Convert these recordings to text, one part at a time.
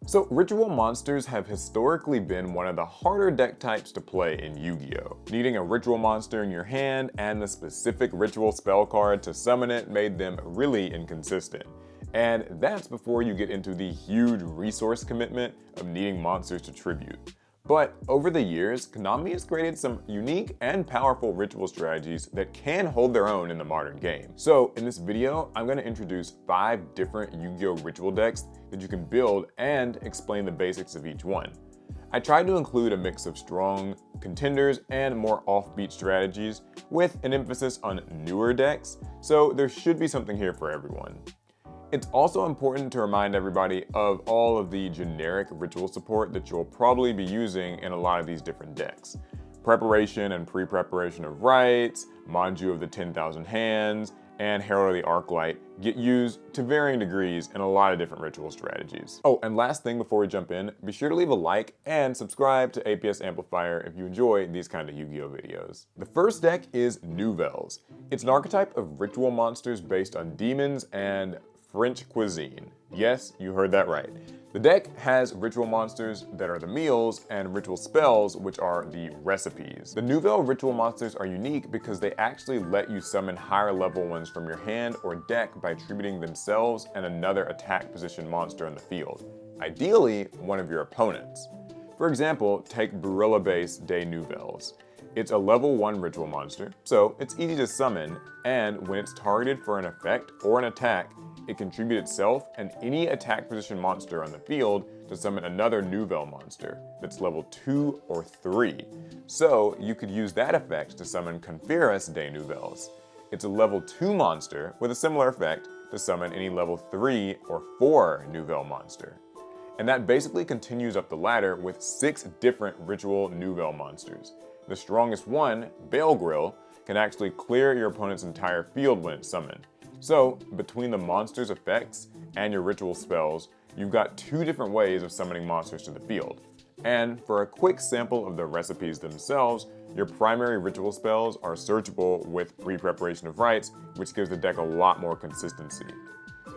So ritual monsters have historically been one of the harder deck types to play in Yu-Gi-Oh! Needing a ritual monster in your hand and the specific ritual spell card to summon it made them really inconsistent. And that's before you get into the huge resource commitment of needing monsters to tribute. But over the years, Konami has created some unique and powerful ritual strategies that can hold their own in the modern game. So in this video, I'm going to introduce 5 different Yu-Gi-Oh! Ritual decks that you can build and explain the basics of each one. I tried to include a mix of strong contenders and more offbeat strategies with an emphasis on newer decks, so there should be something here for everyone. It's also important to remind everybody of all of the generic ritual support that you'll probably be using in a lot of these different decks. Preparation and pre-preparation of rites, Manju of the 10,000 hands, and Herald of the Arclight get used to varying degrees in a lot of different ritual strategies. Oh, and last thing before we jump in, be sure to leave a like and subscribe to APS Amplifier if you enjoy these kind of Yu-Gi-Oh! Videos. The first deck is Newels. It's an archetype of ritual monsters based on demons and French cuisine. Yes, you heard that right. The deck has ritual monsters that are the meals and ritual spells, which are the recipes. The Newel ritual monsters are unique because they actually let you summon higher level ones from your hand or deck by attributing themselves and another attack position monster in the field, ideally one of your opponents. For example, take Barilla Base de Newels. It's a level 1 ritual monster, so it's easy to summon, and when it's targeted for an effect or an attack, it contributes itself and any attack position monster on the field to summon another Newel monster that's level 2 or 3. So you could use that effect to summon Conferus de Newels. It's a level 2 monster with a similar effect to summon any level 3 or 4 Newel monster. And that basically continues up the ladder with 6 different ritual Newel monsters. The strongest one, Bale Grill, can actually clear your opponent's entire field when it's summoned. So, between the monster's effects and your ritual spells, you've got 2 different ways of summoning monsters to the field. And for a quick sample of the recipes themselves, your primary ritual spells are searchable with pre-preparation of rites, which gives the deck a lot more consistency.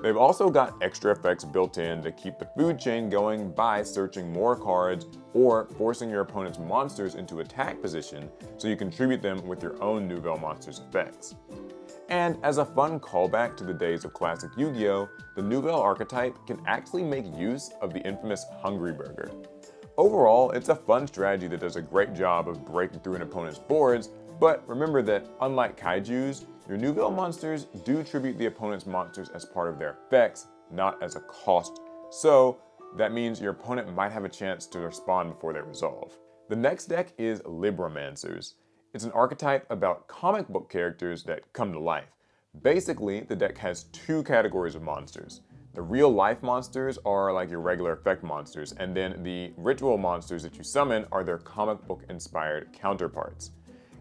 They've also got extra effects built in to keep the food chain going by searching more cards or forcing your opponent's monsters into attack position so you contribute them with your own Newel monster's effects. And as a fun callback to the days of classic Yu-Gi-Oh!, the Newel archetype can actually make use of the infamous Hungry Burger. Overall, it's a fun strategy that does a great job of breaking through an opponent's boards, but remember that unlike kaijus, your Newel monsters do tribute the opponent's monsters as part of their effects, not as a cost. So that means your opponent might have a chance to respond before they resolve. The next deck is Libramancers. It's an archetype about comic book characters that come to life. Basically, the deck has 2 categories of monsters. The real-life monsters are like your regular effect monsters, and then the ritual monsters that you summon are their comic book-inspired counterparts.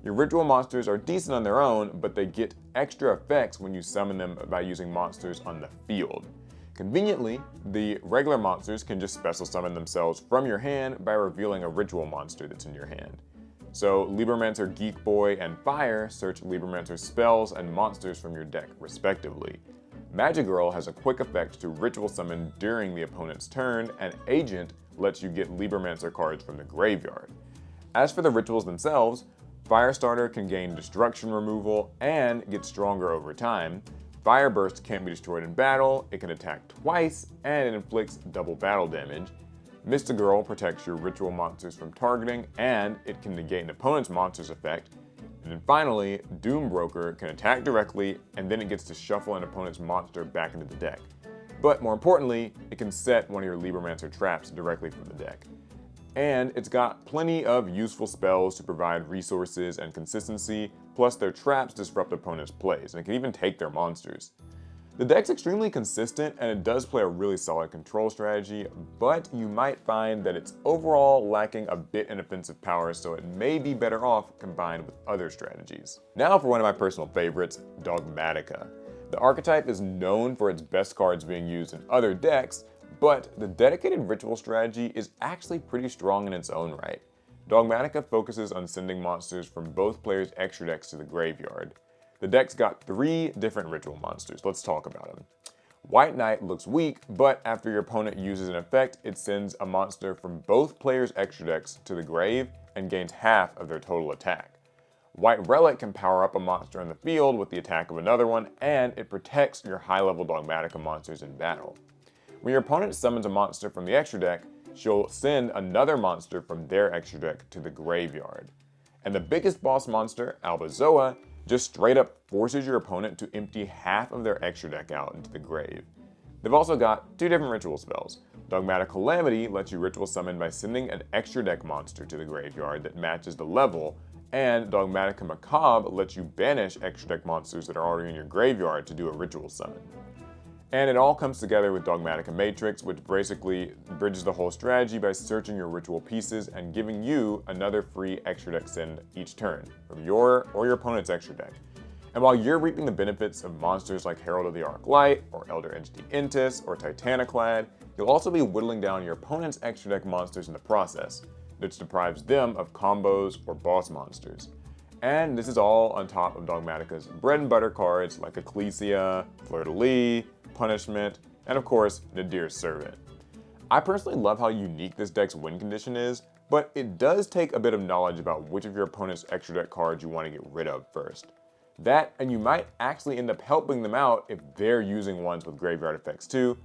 Your ritual monsters are decent on their own, but they get extra effects when you summon them by using monsters on the field. Conveniently, the regular monsters can just special summon themselves from your hand by revealing a ritual monster that's in your hand. So Libramancer Geek Boy and Fire search Libramancer spells and monsters from your deck respectively. Magic Girl has a quick effect to ritual summon during the opponent's turn, and Agent lets you get Libramancer cards from the graveyard. As for the rituals themselves, Firestarter can gain destruction removal and get stronger over time. Fire Burst can't be destroyed in battle, it can attack twice, and it inflicts double battle damage. Mystic Girl protects your ritual monsters from targeting, and it can negate an opponent's monster's effect. And then finally, Doom Broker can attack directly, and then it gets to shuffle an opponent's monster back into the deck. But more importantly, it can set one of your Libramancer traps directly from the deck. And it's got plenty of useful spells to provide resources and consistency, plus their traps disrupt opponents' plays, and it can even take their monsters. The deck's extremely consistent, and it does play a really solid control strategy, but you might find that it's overall lacking a bit in offensive power, so it may be better off combined with other strategies. Now for one of my personal favorites, Dogmatica. The archetype is known for its best cards being used in other decks, but the dedicated ritual strategy is actually pretty strong in its own right. Dogmatica focuses on sending monsters from both players' extra decks to the graveyard. The deck's got 3 different ritual monsters. Let's talk about them. White Knight looks weak, but after your opponent uses an effect, it sends a monster from both players' extra decks to the grave and gains half of their total attack. White Relic can power up a monster in the field with the attack of another one, and it protects your high-level Dogmatica monsters in battle. When your opponent summons a monster from the extra deck, she'll send another monster from their extra deck to the graveyard. And the biggest boss monster, Albazoa, just straight up forces your opponent to empty half of their extra deck out into the grave. They've also got two different ritual spells. Dogmatic Calamity lets you ritual summon by sending an extra deck monster to the graveyard that matches the level, and Dogmatica Macabre lets you banish extra deck monsters that are already in your graveyard to do a ritual summon. And it all comes together with Dogmatica Matrix, which basically bridges the whole strategy by searching your ritual pieces and giving you another free extra deck send each turn from your or your opponent's extra deck. And while you're reaping the benefits of monsters like Herald of the Arc Light, or Elder Entity Intis, or Titaniclad, you'll also be whittling down your opponent's extra deck monsters in the process, which deprives them of combos or boss monsters. And this is all on top of Dogmatica's bread and butter cards like Ecclesia, Fleur-de-Lis, Punishment, and of course, Nadir's Servant. I personally love how unique this deck's win condition is, but it does take a bit of knowledge about which of your opponent's extra deck cards you want to get rid of first. That, and you might actually end up helping them out if they're using ones with graveyard effects too,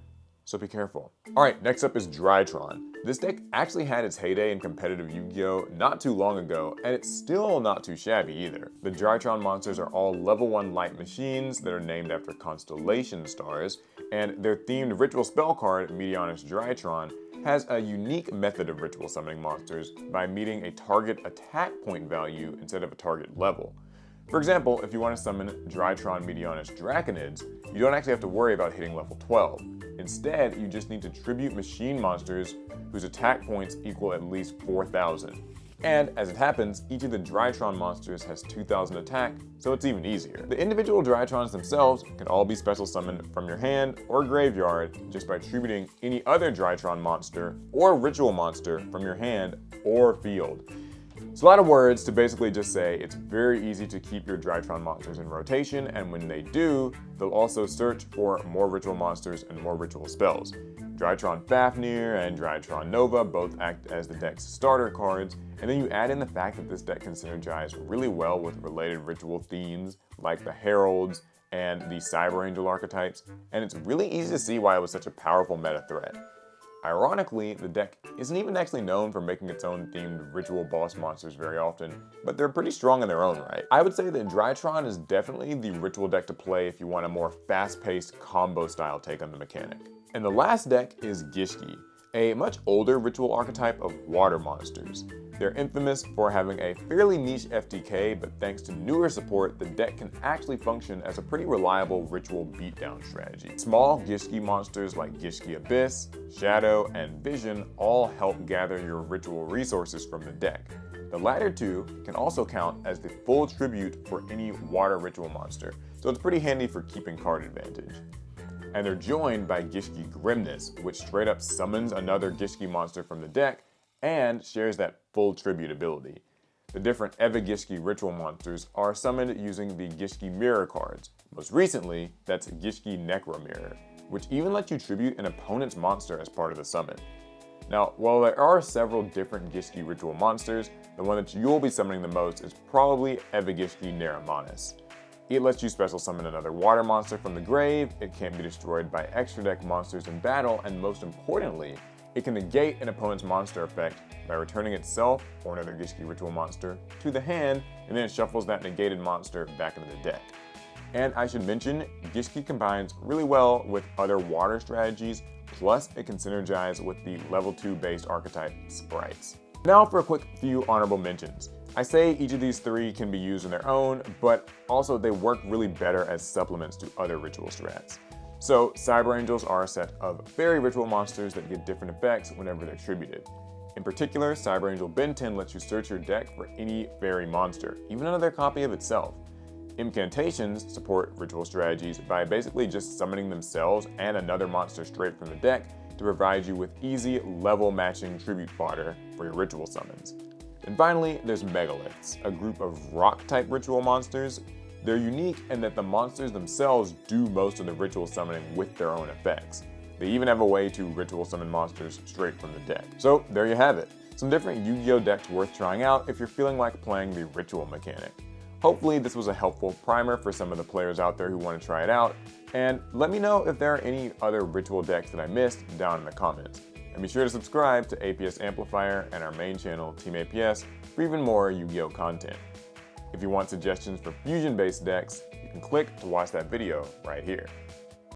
so be careful. Alright, next up is Drytron. This deck actually had its heyday in competitive Yu-Gi-Oh! Not too long ago, and it's still not too shabby either. The Drytron monsters are all level 1 light machines that are named after constellation stars, and their themed ritual spell card, Medianus Drytron, has a unique method of ritual summoning monsters by meeting a target attack point value instead of a target level. For example, if you want to summon Drytron Medianus Draconids, you don't actually have to worry about hitting level 12. Instead, you just need to tribute machine monsters whose attack points equal at least 4,000. And as it happens, each of the Drytron monsters has 2,000 attack, so it's even easier. The individual Drytrons themselves can all be special summoned from your hand or graveyard just by tributing any other Drytron monster or ritual monster from your hand or field. It's a lot of words to basically just say it's very easy to keep your Drytron monsters in rotation, and when they do, they'll also search for more ritual monsters and more ritual spells. Drytron Fafnir and Drytron Nova both act as the deck's starter cards, and then you add in the fact that this deck can synergize really well with related ritual themes like the Heralds and the Cyber Angel archetypes, and it's really easy to see why it was such a powerful meta threat. Ironically, the deck isn't even actually known for making its own themed ritual boss monsters very often, but they're pretty strong in their own right. I would say that Drytron is definitely the ritual deck to play if you want a more fast-paced combo style take on the mechanic. And the last deck is Gishki, a much older ritual archetype of water monsters. They're infamous for having a fairly niche FTK, but thanks to newer support, the deck can actually function as a pretty reliable ritual beatdown strategy. Small Gishki monsters like Gishki Abyss, Shadow, and Vision all help gather your ritual resources from the deck. The latter two can also count as the full tribute for any water ritual monster, so it's pretty handy for keeping card advantage. And they're joined by Gishki Grimness, which straight up summons another Gishki monster from the deck and shares that full tribute ability. The different Evagishki ritual monsters are summoned using the Gishki Mirror cards. Most recently, that's Gishki Necro Mirror, which even lets you tribute an opponent's monster as part of the summon. Now, while there are several different Gishki ritual monsters, the one that you'll be summoning the most is probably Evagishki Neramanus. It lets you special summon another water monster from the grave, it can't be destroyed by extra deck monsters in battle, and most importantly, it can negate an opponent's monster effect by returning itself or another Gishki ritual monster to the hand, and then it shuffles that negated monster back into the deck. And I should mention, Gishki combines really well with other water strategies, plus it can synergize with the level 2 based archetype Sprites. Now for a quick few honorable mentions. I say each of these three can be used on their own, but also they work really better as supplements to other ritual strats. So, Cyber Angels are a set of fairy ritual monsters that get different effects whenever they're tributed. In particular, Cyber Angel Ben 10 lets you search your deck for any fairy monster, even another copy of itself. Incantations support ritual strategies by basically just summoning themselves and another monster straight from the deck to provide you with easy level matching tribute fodder for your ritual summons. And finally, there's Megaliths, a group of rock-type ritual monsters. They're unique in that the monsters themselves do most of the ritual summoning with their own effects. They even have a way to ritual summon monsters straight from the deck. So there you have it. Some different Yu-Gi-Oh decks worth trying out if you're feeling like playing the ritual mechanic. Hopefully this was a helpful primer for some of the players out there who want to try it out, and let me know if there are any other ritual decks that I missed down in the comments. And be sure to subscribe to APS Amplifier and our main channel, Team APS, for even more Yu-Gi-Oh content. If you want suggestions for fusion-based decks, you can click to watch that video right here.